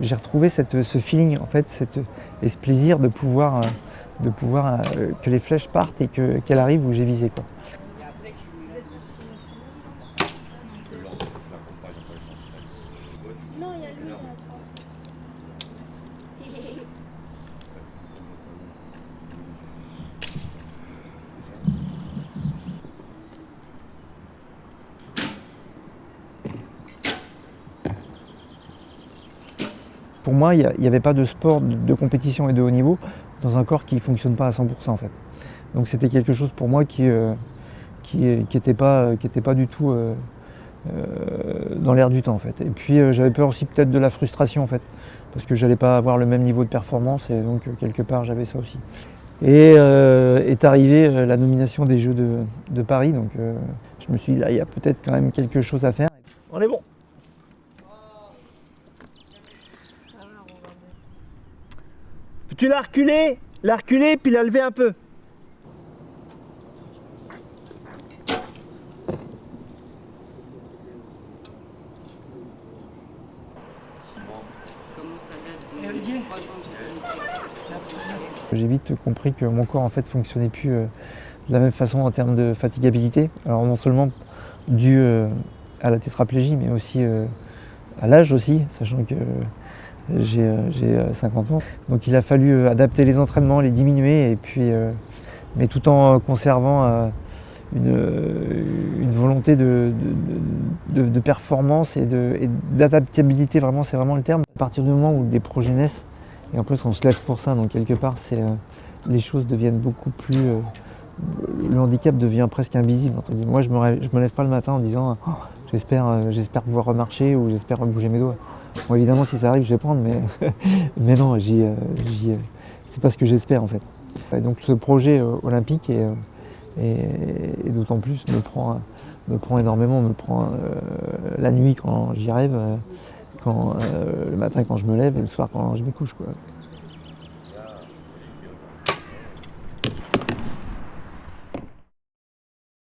j'ai retrouvé ce feeling, en fait, et ce plaisir de pouvoir que les flèches partent et qu'elles arrivent où j'ai visé, quoi. Non, il y a lui, Pour moi, il n'y avait pas de sport de compétition et de haut niveau dans un corps qui ne fonctionne pas à 100% en fait. Donc c'était quelque chose pour moi qui était pas du tout dans l'air du temps en fait. Et puis j'avais peur aussi peut-être de la frustration en fait, parce que j'allais pas avoir le même niveau de performance et donc quelque part j'avais ça aussi. Et est arrivée la nomination des Jeux de Paris, donc je me suis dit là il y a peut-être quand même quelque chose à faire. On est bon. Peux-tu la reculer puis la lever un peu. J'ai vite compris que mon corps en fait fonctionnait plus de la même façon en termes de fatigabilité. Alors non seulement dû à la tétraplégie, mais aussi à l'âge aussi, sachant que j'ai 50 ans. Donc il a fallu adapter les entraînements, les diminuer, et puis, mais tout en conservant une volonté de performance et d'adaptabilité, vraiment, c'est vraiment le terme. À partir du moment où des projets naissent, et en plus on se lève pour ça, donc quelque part les choses deviennent beaucoup plus... le handicap devient presque invisible. Moi je me lève pas le matin en disant oh, j'espère pouvoir remarcher ou j'espère bouger mes doigts. Bon, évidemment si ça arrive je vais prendre, mais non, c'est pas ce que j'espère en fait. Et donc ce projet olympique et d'autant plus me prend énormément, me prend la nuit quand j'y rêve, le matin quand je me lève et le soir quand je me couche, quoi.